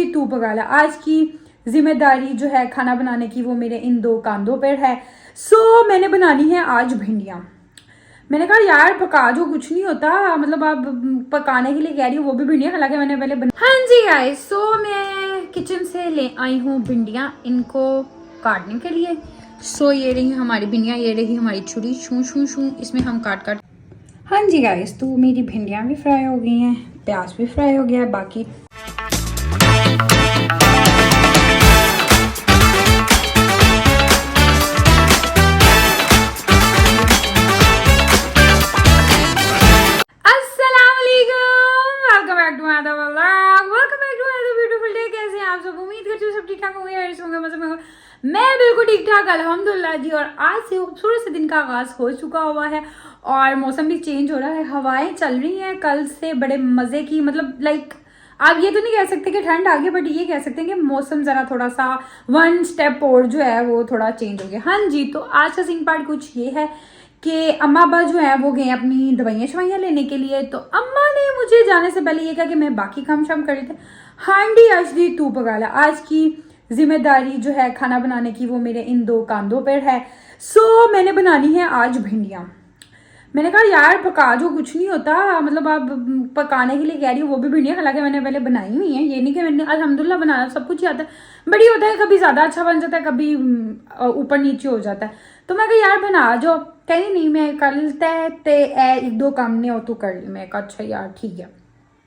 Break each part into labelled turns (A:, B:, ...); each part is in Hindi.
A: तू पका ला। आज की जिम्मेदारी जो है खाना बनाने की वो मेरे इन दो कांधों पर है। मैंने बनानी है आज भिंडियाँ। मैंने कहा यार पका जो, कुछ नहीं होता, मतलब आप पकाने के लिए कह रही हूँ वो भी भिंडियाँ, हालांकि मैंने पहले हाँ जी गाइस, मैं किचन से ले आई हूँ भिंडियाँ इनको काटने के लिए। ये रही हमारी भिंडियाँ, ये रही हमारी छुरी, छू छू छू इसमें हम काट। हाँ जी गाइस, तो मेरी भिंडियाँ भी फ्राई हो गई हैं, प्याज भी फ्राई हो गया है। बाकी आप सब, उम्मीद करती हूँ सब ठीक ठाक होंगे। मैं बिल्कुल ठीक ठाक अल्हम्दुलिल्लाह जी। और आज से खूबसूरत से दिन का आगाज हो चुका हुआ है और मौसम भी चेंज हो रहा है, हवाएं चल रही हैं कल से बड़े मजे की, मतलब लाइक आप ये तो नहीं कह सकते कि ठंड आ गई, बट ये कह सकते हैं कि मौसम जरा थोड़ा सा वन स्टेप और जो है वो थोड़ा चेंज हो गया। हाँ जी, तो आज का सीन पार्ट कुछ ये है कि अम्मा अब्बा जो है वो गए अपनी दवाइयाँ शवाइयाँ लेने के लिए। तो अम्मा ने मुझे जाने से पहले ये कहा कि मैं बाकी काम शाम कर लेते। हांडी अजदी तू पका ला। आज की जिम्मेदारी जो है खाना बनाने की वो मेरे इन दो कांधों पर है। मैंने बनानी है आज भिंडियाँ। मैंने कहा यार पका जो, कुछ नहीं होता, मतलब आप पकाने के लिए कह रही हूँ वो भी भिंडियाँ, हालांकि मैंने पहले बनाई हुई है, ये नहीं कि मैंने अल्हम्दुलिल्लाह बनाना सब कुछ ही आता है। बड़ी होता है, कभी ज़्यादा अच्छा बन जाता है, कभी ऊपर नीचे हो जाता है। तो मैं कहा यार बना जो, कहीं नहीं मैं कर लेता है, एक दो काम नहीं हो तो कर ली। मैं कहा अच्छा यार ठीक है,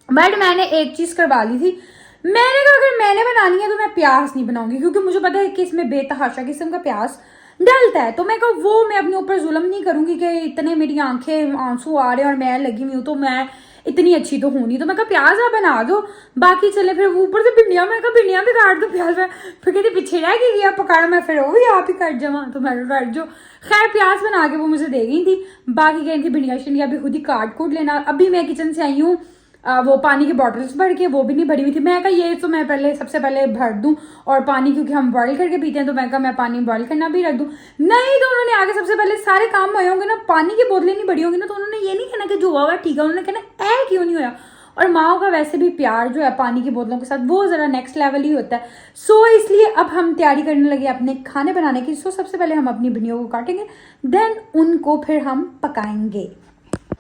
A: बट मैंने एक चीज़ करवा ली थी। मैंने कहा अगर मैंने बनानी है तो मैं प्याज नहीं बनाऊंगी, क्योंकि मुझे पता है कि इसमें बेतहाशा किस्म का प्याज डलता है। तो मैं कहा वो मैं अपने ऊपर जुल्म नहीं करूंगी कि इतने मेरी आंखें आंसू आ रहे हैं और मैं लगी हुई हूँ तो मैं इतनी अच्छी तो हूँ नहीं। तो मैं कहा प्याज आप बना दो, बाकी चले फिर ऊपर से भिंडियाँ। मैं कहा भिंडियाँ भी काट दो, प्याज में फिर कहती पीछे रह गई आप पकाना, मैं फिर वो भी आप ही कट जावा। तो मैं कट जो, खैर प्याज बना के वो मुझे दे गई थी। बाकी कह रही थी भिंडियाँ शिंडियाँ भी खुद ही काट कूट लेना। अभी मैं किचन से आई हूँ, वो पानी की बॉटल्स भर के, वो भी नहीं भरी हुई थी। मैं कहा ये तो मैं पहले सबसे पहले भर दूं, और पानी क्योंकि हम बॉईल करके पीते हैं तो मैं कहा मैं पानी बॉईल करना भी रख दूं। नहीं, तो उन्होंने आगे सबसे पहले सारे काम हुए होंगे ना, पानी की बोतलें नहीं भरी होंगी ना, तो उन्होंने ये नहीं कहना कि जो हुआ ठीक है, उन्होंने कहना ऐ क्यों नहीं होया। और माओ का वैसे भी प्यार जो है पानी की बोतलों के साथ वो ज़रा नेक्स्ट लेवल ही होता है। इसलिए अब हम तैयारी करने लगे अपने खाने बनाने की। सबसे पहले हम अपनी भिंडियों को काटेंगे, देन उनको फिर हम पकाएंगे।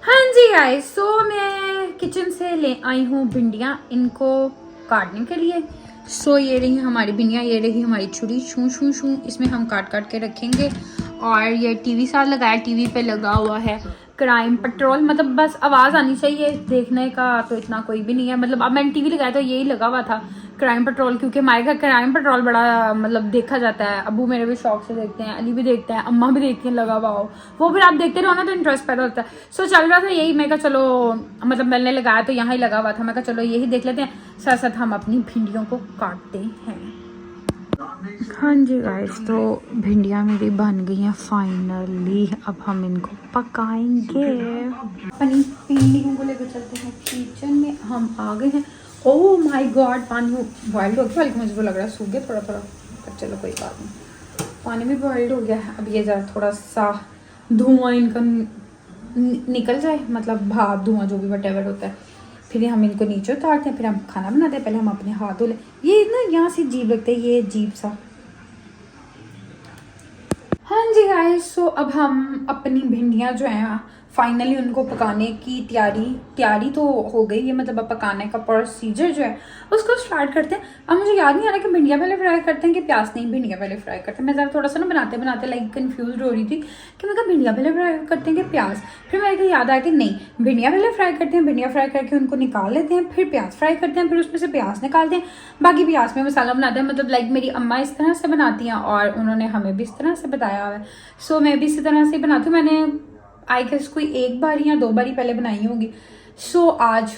A: हाँ जी गाइस, मैं किचन से ले आई हूँ भिंडियाँ इनको काटने के लिए। ये रही हमारी भिंडियाँ, ये रही हमारी छुरी, छू छू छू इसमें हम काट काट के रखेंगे। और ये टीवी साथ लगाया, टीवी पे लगा हुआ है क्राइम पेट्रोल, मतलब बस आवाज़ आनी चाहिए, देखने का तो इतना कोई भी नहीं है। मतलब अब मैंने टीवी लगाया तो यही लगा हुआ था क्राइम पेट्रोल, क्योंकि हमारे घर क्राइम पेट्रोल बड़ा मतलब देखा जाता है। अबू मेरे भी शौक से देखते हैं, अली भी देखते हैं, अम्मा भी देखती हैं, लगा हुआ हो वो फिर आप देखते रहो ना तो इंटरेस्ट पैदा होता है। चल रहा था यही, मैं कहा चलो, मतलब मैंने लगाया तो यहाँ ही लगा हुआ था, मैं कहा चलो यही देख लेते हैं, साथ साथ हम अपनी भिंडियों को काटते हैं। हाँ जी गाइस, तो भिंडियाँ मेरी बन गई हैं फाइनली। अब हम इनको पकाएंगे। अपनी भिंडियों को लेकर चलते हैं किचन में। हम आ गए हैं। ओह माय गॉड, पानी बॉइल्ड हो गया, बल्कि मुझे तो लग रहा है सूख गया थोड़ा थोड़ा, पर चलो कोई बात नहीं, पानी भी बॉइल्ड हो गया है। अब ये ज़रा थोड़ा सा धुआं इनका निकल जाए, मतलब भाप धुआं जो भी वटेवर होता है, फिर हम इनको नीचे उतारते हैं, फिर हम खाना बनाते हैं। पहले हम अपने हाथ धो लें, ये ना यहाँ से अजीब लगता है, ये अजीब सा। हाँ जी गाइस, अब हम अपनी भिंडियाँ जो हैं फाइनली उनको पकाने की तैयारी तो हो गई है, मतलब अब पकाने का प्रोसीजर जो है उसको स्टार्ट करते हैं। अब मुझे याद नहीं आ रहा कि भिंडियाँ पहले फ्राई करते हैं कि प्याज, नहीं भिंडियाँ पहले फ्राई करते हैं। मैं ज़रा थोड़ा सा ना बनाते बनाते लाइक कन्फ्यूज हो रही थी कि मैं कहा भिंडियाँ पहले फ्राई करते हैं कि प्याज। फिर मेरे को याद आया कि नहीं, भिंडियाँ पहले फ्राई करते हैं, भिंडियाँ फ्राई करके उनको निकाल लेते हैं, फिर प्याज फ्राई करते हैं, फिर उसमें से प्याज निकालते हैं, बाकी प्याज में मसाला बनाते हैं। मतलब लाइक मेरी अम्मा इस तरह से बनाती हैं और उन्होंने हमें भी इस तरह से बताया हुआ है। मैं भी इसी तरह से बनाती हूँ। मैंने आई गेस कोई एक बार या दो बार ही पहले बनाई होगी। आज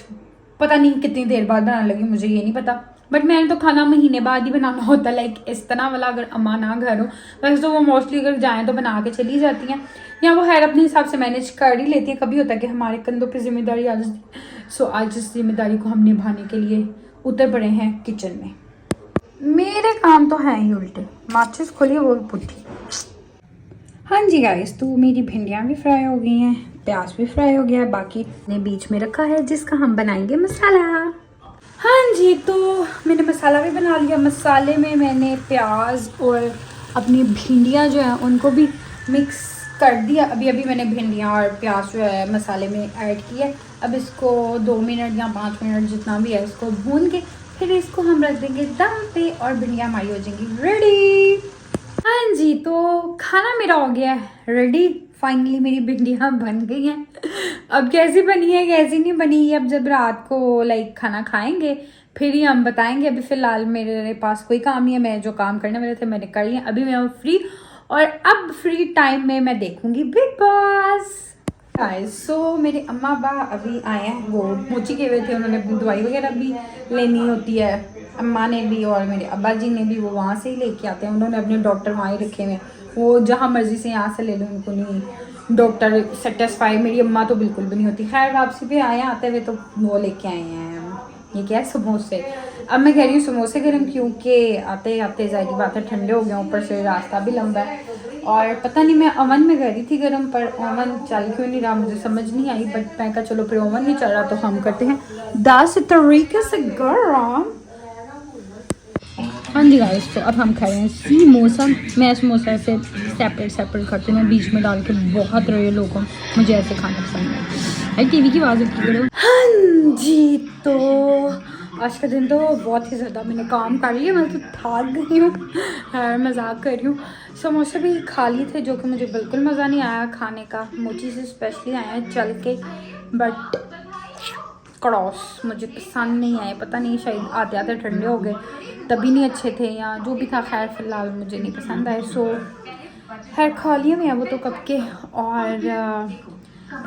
A: पता नहीं कितनी देर बाद बनाने लगी, मुझे ये नहीं पता, बट मैंने तो खाना महीने बाद ही बनाना होता है, लाइक इस तरह वाला। अगर अम्मा ना घर हो, वैसे तो वो मोस्टली अगर जाएँ तो बना के चली जाती हैं, या वो खैर अपने हिसाब से मैनेज कर ही लेती हैं। कभी होता है कि हमारे कंधों पर जिम्मेदारी आ जाती। आज इस जिम्मेदारी को हम निभाने के लिए उतर पड़े हैं किचन में। मेरे काम तो हैं ही उल्टे, माचिस खोलिए वो भी पुट्ठी। हाँ जी गाइस, तो मेरी भिंडियाँ भी फ्राई हो गई हैं, प्याज भी फ्राई हो गया है, बाकी ने बीच में रखा है जिसका हम बनाएंगे मसाला। हाँ जी, तो मैंने मसाला भी बना लिया। मसाले में मैंने प्याज और अपनी भिंडियाँ जो हैं उनको भी मिक्स कर दिया। अभी अभी मैंने भिंडियाँ और प्याज जो है मसाले में ऐड किया। अब इसको 2 मिनट या 5 मिनट जितना भी है इसको भून के फिर इसको हम रख देंगे दम पे और भिंडियाँ हमारी हो जाएंगी रेडी। हाँ जी, तो खाना मेरा हो गया है रेडी। फाइनली मेरी भिंडियाँ बन गई हैं। अब कैसी बनी है कैसी नहीं बनी है अब जब रात को लाइक खाना खाएंगे फिर ही हम बताएंगे। अभी फ़िलहाल मेरे पास कोई काम नहीं है, मैं जो काम करने वाले थे मैंने कर लिया। अभी मैं फ्री और अब फ्री टाइम में मैं देखूंगी बिग बॉस। सो मेरे अम्मा बा अभी आए हैं, वो मोची के हुए थे, उन्होंने अपनी दवाई वगैरह भी लेनी होती है। अम्मा ने भी और मेरे अब्बा जी ने भी, वो वहाँ से ही लेके आते हैं। उन्होंने अपने डॉक्टर वहाँ ही रखे हुए हैं, वो जहाँ मर्जी से यहाँ से ले लो, उनको नहीं डॉक्टर सेटिस्फाई। मेरी अम्मा तो बिल्कुल भी नहीं होती। खैर वापसी पे आए आते हुए तो वो लेके आए हैं, ये क्या है, समोसे। अब मैं कह रही हूँ समोसे गर्म क्योंकि आते आते ज़ाहिर बात है ठंडे हो गए, ऊपर से रास्ता भी लंबा है। और पता नहीं मैं ओवन में कर रही थी गर्म, पर ओवन चल क्यों नहीं रहा मुझे समझ नहीं आई। बट मैं कहा चलो फिर ओवन नहीं चल रहा तो हम करते हैं 10 तरीके से गर्म। हाँ जी गाइस, तो अब हम खा रहे हैं समोसा। मैं समोसा ऐसे सेपरेट खाती हूँ, मैं बीच में डाल के बहुत रहे लोगों, मुझे ऐसे खाना पसंद है। टीवी की आवाज़ उठी करो। हाँ जी, तो आज का दिन तो बहुत ही ज़्यादा मैंने काम कर लिया, मैं तो थक गई हूँ। मजाक कर रही हूँ। समोसे भी खा लिए थे जो कि मुझे बिल्कुल मज़ा नहीं आया खाने का। मोची से स्पेशली आया है चल के, बट क्रॉस मुझे पसंद नहीं आए। पता नहीं शायद आते आते ठंडे हो गए तभी नहीं अच्छे थे या जो भी था। खैर फिलहाल मुझे नहीं पसंद आए। सो खैर खा लिए मैं वो तो कब के। और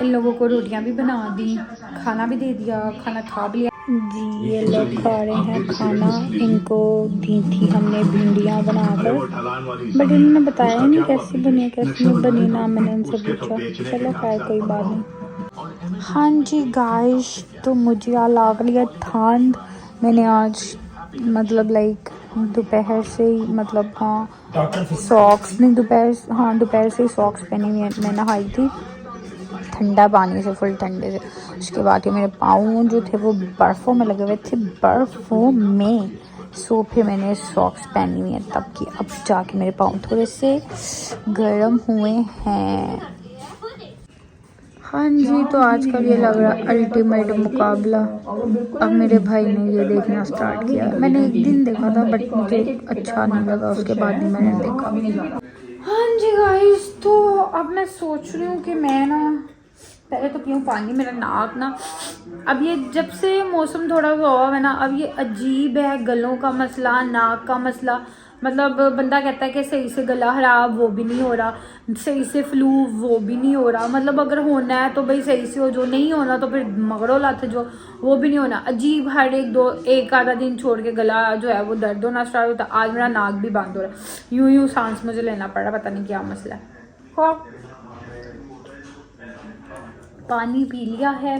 A: इन लोगों को रोटियां भी बना दी, खाना भी दे दिया, खाना खा भी लिया जी। ये लोग खा रहे हैं खाना, इनको दी थी हमने भिंडियाँ बनाकर, बट इन्होंने बताया नहीं कैसी बनी है कैसी नहीं बनी, ना मैंने उनसे पूछा। चलो खैर कोई बात नहीं। हाँ जी गाइस, तो मुझे आ लाग लिया ठंड। मैंने आज मतलब लाइक दोपहर से ही मतलब सॉक्स नहीं दोपहर से ही सॉक्स पहनी हुई है। मैं नहाई थी ठंडा पानी से, फुल ठंडे से। उसके बाद ये मेरे पाँव जो थे वो बर्फ़ों में लगे हुए थे, बर्फ़ों में। सो फिर मैंने सॉक्स पहनी हुई है तब कि अब जाके मेरे पाँव थोड़े से गर्म हुए हैं। हाँ जी, तो आजकल ये लग रहा है अल्टीमेट मुकाबला। अब मेरे भाई ने ये देखना स्टार्ट किया। मैंने एक दिन देखा था बट मुझे अच्छा नहीं लगा, उसके बाद ही मैंने देखा। हाँ जी गाइस, तो अब मैं सोच रही हूँ कि मैं ना पहले तो पीऊँ पानी। मेरा नाक ना अब ये जब से मौसम थोड़ा हुआ है ना, अब ये अजीब है, गलों का मसला, नाक का मसला। मतलब बंदा कहता है कि सही से गला ख़राब, वो भी नहीं हो रहा, सही से फ्लू वो भी नहीं हो रहा। मतलब अगर होना है तो भाई सही से हो, जो नहीं होना तो फिर मगरों लात जो वो भी नहीं होना। अजीब हर एक आधा दिन छोड़ के गला जो है वो दर्द होना स्टार्ट होता। आज मेरा नाक भी बंद हो रहा है, यूं सांस मुझे लेना पड़ रहा, पता नहीं क्या मसला है। पानी पी लिया है,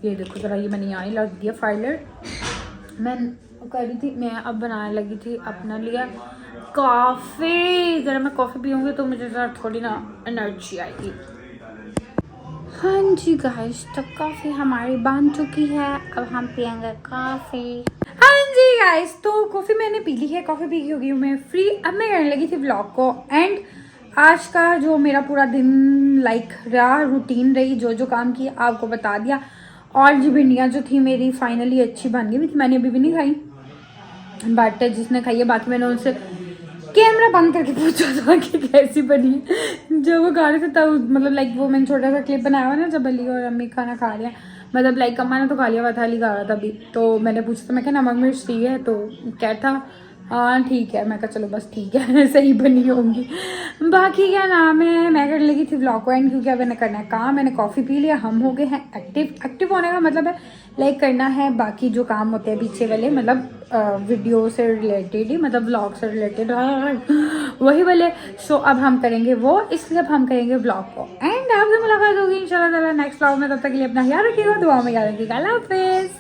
A: ये देखो ज़रा, ये मैंने यहाँ ही लग दिया फाइलर। मैं कर रही थी, मैं अब बनाने लगी थी अपना लिया कॉफ़ी। ज़रा मैं कॉफ़ी पीऊँगी तो मुझे ज़रा थोड़ी ना एनर्जी आएगी। हाँ जी गाइस, तो कॉफ़ी हमारी बन चुकी है, अब हम पियेंगे कॉफ़ी। हाँ जी गाइस, तो कॉफ़ी मैंने पी ली है, कॉफ़ी पी के हो गई हूँ मैं फ्री। अब मैं करने लगी थी व्लॉग को एंड आज का जो मेरा पूरा दिन लाइक रहा, रूटीन रही, जो जो काम किया आपको बता दिया। और जो भिंडियाँ जो थी मेरी फाइनली अच्छी बन गई थी, मैंने अभी भी नहीं खाई, बट जिसने खाई है बाकी मैंने उनसे कैमरा बंद करके पूछा था कि कैसी बनी है। जब वो खा रहे थे तब मतलब लाइक वो मैंने छोटा सा क्लिप बनाया हुआ ना, जब अली और अम्मी खाना खा रहे हैं, मतलब लाइक अम्मा ने तो खा लिया हुआ था, अली खा रहा था अभी। तो मैंने पूछा था, मैं क्या नमक मिर्च ठीक है, तो क्या था हाँ ठीक है। मैं कहा चलो बस ठीक है, सही बनी होंगी। बाकी क्या नाम है, मैं करने लगी थी व्लॉग को एंड, क्योंकि अब मैंने करना है काम। मैंने कॉफ़ी पी लिया, हम हो गए हैं एक्टिव। एक्टिव होने का मतलब है लाइक करना है बाकी जो काम होते हैं पीछे वाले, मतलब वीडियो से रिलेटेड ही, मतलब व्लॉग से रिलेटेड वही वाले। सो अब हम करेंगे वो, इसलिए अब हम करेंगे व्लॉग को एंड आपसे मुलाकात होगी इंशाल्लाह ताला नेक्स्ट व्लॉग में। तब तक के लिए अपना ख्याल रखिएगा, दुआ में याद रखिएगा। अल्लाह हाफिज़।